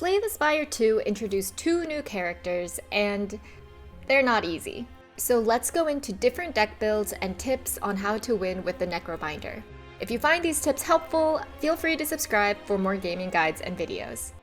Slay the Spire 2 introduced 2 new characters, and they're not easy. So let's go into different deck builds and tips on how to win with the Necrobinder. If you find these tips helpful, feel free to subscribe for more gaming guides and videos.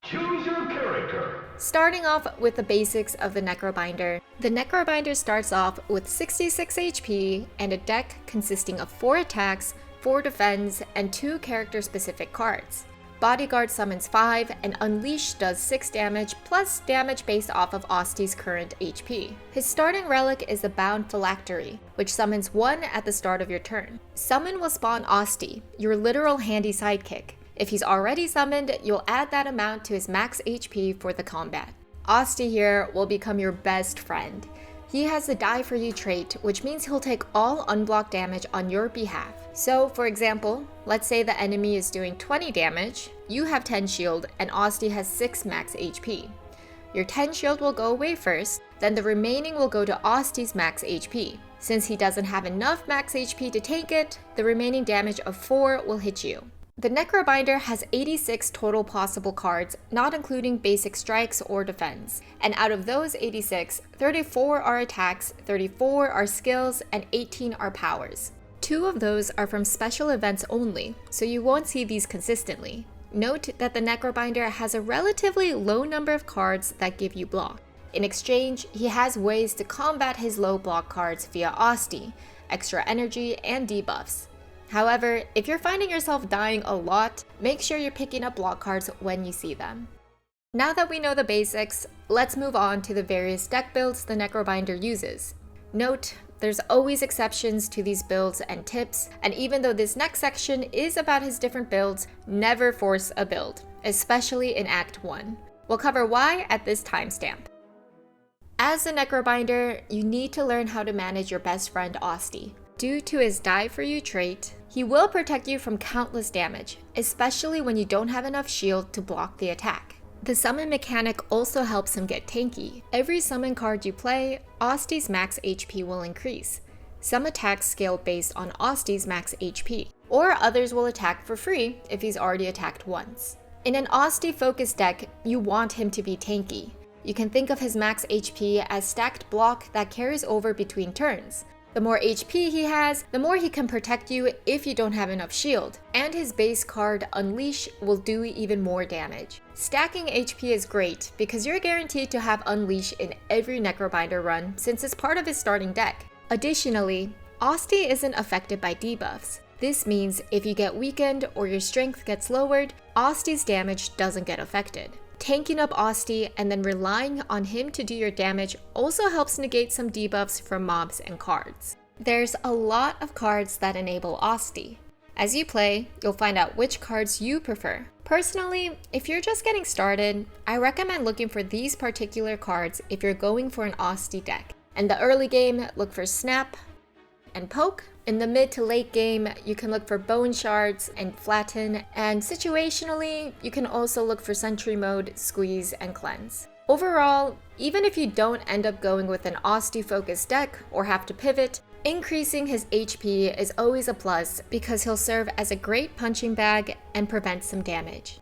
Choose your character. Starting off with the basics of the Necrobinder starts off with 66 HP and a deck consisting of 4 attacks, 4 defense, and 2 character-specific cards. Bodyguard summons 5, and Unleash does 6 damage, plus damage based off of Osty's current HP. His starting relic is the Bound Phylactery, which summons 1 at the start of your turn. Summon will spawn Osty, your literal handy sidekick. If he's already summoned, you'll add that amount to his max HP for the combat. Osty here will become your best friend. He has the Die For You trait, which means he'll take all unblocked damage on your behalf. So, for example, let's say the enemy is doing 20 damage, you have 10 shield, and Osty has 6 max HP. Your 10 shield will go away first, then the remaining will go to Osty's max HP. Since he doesn't have enough max HP to take it, the remaining damage of 4 will hit you. The Necrobinder has 86 total possible cards, not including basic strikes or defense. And out of those 86, 34 are attacks, 34 are skills, and 18 are powers. 2 of those are from special events only, so you won't see these consistently. Note that the Necrobinder has a relatively low number of cards that give you block. In exchange, he has ways to combat his low block cards via Osty, extra energy, and debuffs. However, if you're finding yourself dying a lot, make sure you're picking up block cards when you see them. Now that we know the basics, let's move on to the various deck builds the Necrobinder uses. Note, there's always exceptions to these builds and tips, and even though this next section is about his different builds, never force a build, especially in Act 1. We'll cover why at this timestamp. As a Necrobinder, you need to learn how to manage your best friend Osty. Due to his Die For You trait, he will protect you from countless damage, especially when you don't have enough shield to block the attack. The summon mechanic also helps him get tanky. Every summon card you play, Osty's max HP will increase. Some attacks scale based on Osty's max HP, or others will attack for free if he's already attacked once. In an Osty-focused deck, you want him to be tanky. You can think of his max HP as stacked block that carries over between turns. The more HP he has, the more he can protect you if you don't have enough shield, and his base card Unleash will do even more damage. Stacking HP is great because you're guaranteed to have Unleash in every Necrobinder run since it's part of his starting deck. Additionally, Osty isn't affected by debuffs. This means if you get weakened or your strength gets lowered, Osty's damage doesn't get affected. Tanking up Osty and then relying on him to do your damage also helps negate some debuffs from mobs and cards. There's a lot of cards that enable Osty. As you play, you'll find out which cards you prefer. Personally, if you're just getting started, I recommend looking for these particular cards if you're going for an Osty deck. In the early game, look for Snap and Poke. In the mid to late game, you can look for Bone Shards and Flatten, and situationally, you can also look for Sentry Mode, Squeeze, and Cleanse. Overall, even if you don't end up going with an Osty-focused deck or have to pivot, increasing his HP is always a plus because he'll serve as a great punching bag and prevent some damage.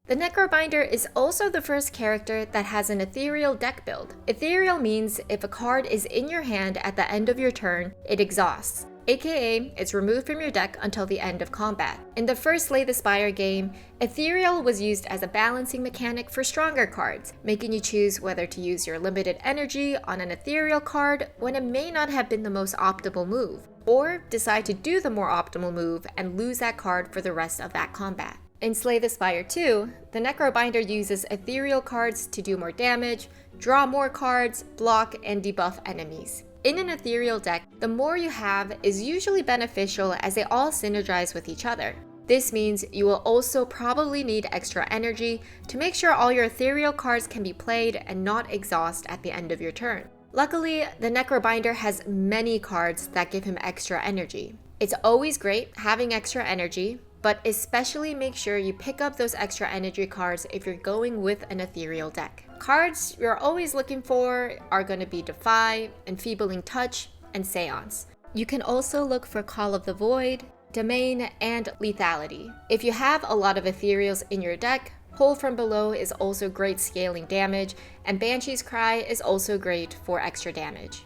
The Necrobinder is also the first character that has an Ethereal deck build. Ethereal means if a card is in your hand at the end of your turn, it exhausts. AKA, it's removed from your deck until the end of combat. In the first Slay the Spire game, Ethereal was used as a balancing mechanic for stronger cards, making you choose whether to use your limited energy on an Ethereal card when it may not have been the most optimal move, or decide to do the more optimal move and lose that card for the rest of that combat. In Slay the Spire 2, the Necrobinder uses Ethereal cards to do more damage, draw more cards, block, and debuff enemies. In an Ethereal deck, the more you have is usually beneficial as they all synergize with each other. This means you will also probably need extra energy to make sure all your Ethereal cards can be played and not exhaust at the end of your turn. Luckily, the Necrobinder has many cards that give him extra energy. It's always great having extra energy, but especially make sure you pick up those extra energy cards if you're going with an Ethereal deck. Cards you're always looking for are going to be Defy, Enfeebling Touch, and Seance. You can also look for Call of the Void, Domain, and Lethality. If you have a lot of Ethereals in your deck, Pull from Below is also great scaling damage, and Banshee's Cry is also great for extra damage.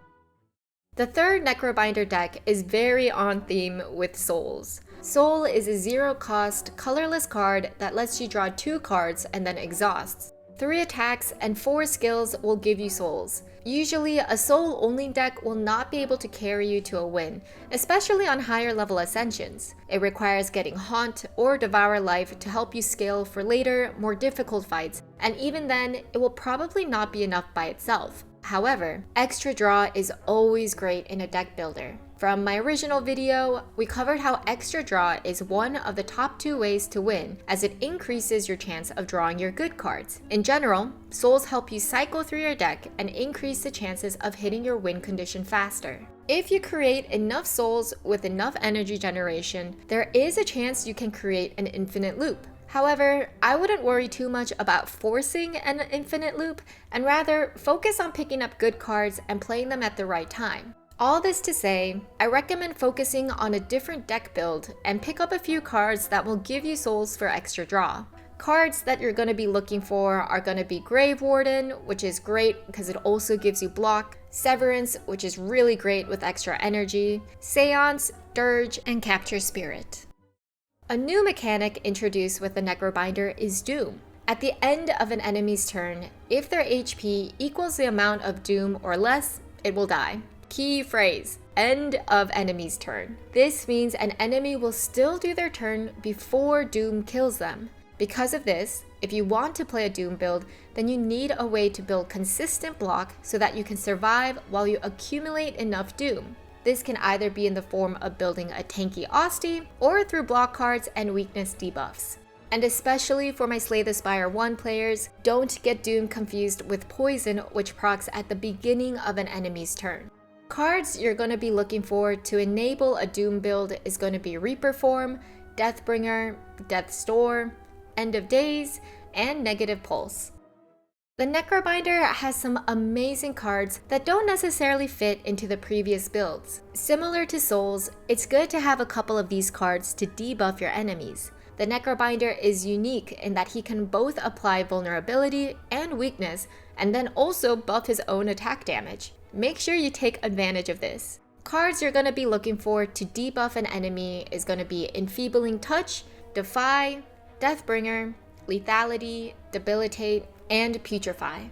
The third Necrobinder deck is very on theme with Souls. Soul is a 0-cost, colorless card that lets you draw 2 cards and then exhausts. 3 attacks and 4 skills will give you souls. Usually, a soul-only deck will not be able to carry you to a win, especially on higher level ascensions. It requires getting Haunt or Devour Life to help you scale for later, more difficult fights, and even then, it will probably not be enough by itself. However, extra draw is always great in a deck builder. From my original video, we covered how extra draw is one of the top 2 ways to win, as it increases your chance of drawing your good cards. In general, souls help you cycle through your deck and increase the chances of hitting your win condition faster. If you create enough souls with enough energy generation, there is a chance you can create an infinite loop. However, I wouldn't worry too much about forcing an infinite loop, and rather focus on picking up good cards and playing them at the right time. All this to say, I recommend focusing on a different deck build and pick up a few cards that will give you souls for extra draw. Cards that you're going to be looking for are going to be Grave Warden, which is great because it also gives you block, Severance, which is really great with extra energy, Seance, Dirge, and Capture Spirit. A new mechanic introduced with the Necrobinder is Doom. At the end of an enemy's turn, if their HP equals the amount of Doom or less, it will die. Key phrase, end of enemy's turn. This means an enemy will still do their turn before Doom kills them. Because of this, if you want to play a Doom build, then you need a way to build consistent block so that you can survive while you accumulate enough Doom. This can either be in the form of building a tanky Osty or through block cards and weakness debuffs. And especially for my Slay the Spire 1 players, don't get Doom confused with Poison, which procs at the beginning of an enemy's turn. Cards you're going to be looking for to enable a Doom build is going to be Reaper Form, Deathbringer, Death Store, End of Days, and Negative Pulse. The Necrobinder has some amazing cards that don't necessarily fit into the previous builds. Similar to Souls, it's good to have a couple of these cards to debuff your enemies. The Necrobinder is unique in that he can both apply vulnerability and weakness, and then also buff his own attack damage. Make sure you take advantage of this. Cards you're going to be looking for to debuff an enemy is going to be Enfeebling Touch, Defy, Deathbringer, Lethality, Debilitate, and Putrefy.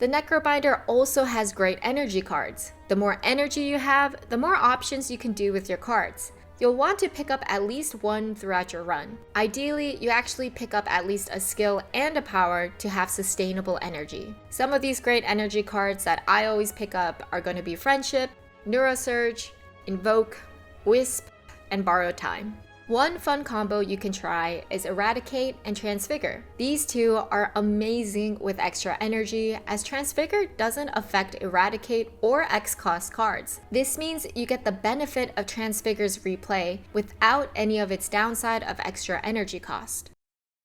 The Necrobinder also has great energy cards. The more energy you have, the more options you can do with your cards. You'll want to pick up at least one throughout your run. Ideally, you actually pick up at least a skill and a power to have sustainable energy. Some of these great energy cards that I always pick up are going to be Friendship, Neurosurge, Invoke, Wisp, and Borrowed Time. One fun combo you can try is Eradicate and Transfigure. These two are amazing with extra energy, as Transfigure doesn't affect Eradicate or X-cost cards. This means you get the benefit of Transfigure's replay without any of its downside of extra energy cost.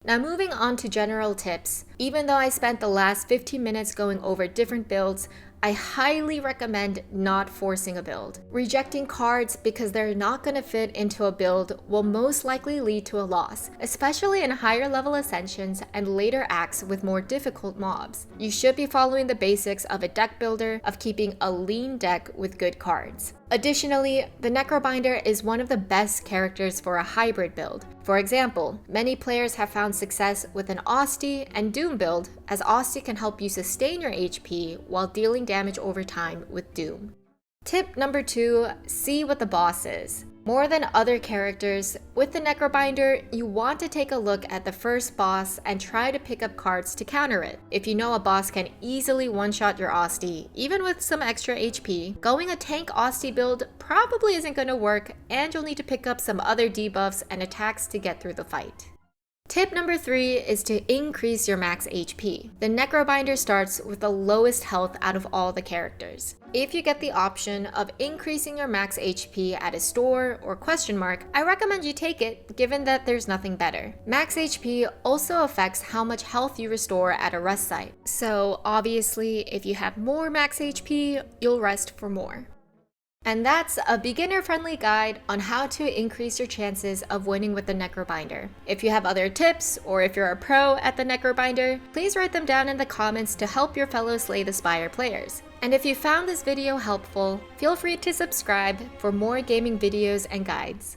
Now moving on to general tips, even though I spent the last 15 minutes going over different builds, I highly recommend not forcing a build. Rejecting cards because they're not going to fit into a build will most likely lead to a loss, especially in higher level ascensions and later acts with more difficult mobs. You should be following the basics of a deck builder of keeping a lean deck with good cards. Additionally, the Necrobinder is one of the best characters for a hybrid build. For example, many players have found success with an Osty and Doom build, as Osty can help you sustain your HP while dealing damage over time with Doom. Tip number 2, see what the boss is. More than other characters, with the Necrobinder, you want to take a look at the first boss and try to pick up cards to counter it. If you know a boss can easily one-shot your Osty, even with some extra HP, going a tank Osty build probably isn't going to work, and you'll need to pick up some other debuffs and attacks to get through the fight. Tip number 3 is to increase your max HP. The Necrobinder starts with the lowest health out of all the characters. If you get the option of increasing your max HP at a store or question mark, I recommend you take it, given that there's nothing better. Max HP also affects how much health you restore at a rest site. So obviously, if you have more max HP, you'll rest for more. And that's a beginner-friendly guide on how to increase your chances of winning with the Necrobinder. If you have other tips, or if you're a pro at the Necrobinder, please write them down in the comments to help your fellow Slay the Spire players. And if you found this video helpful, feel free to subscribe for more gaming videos and guides.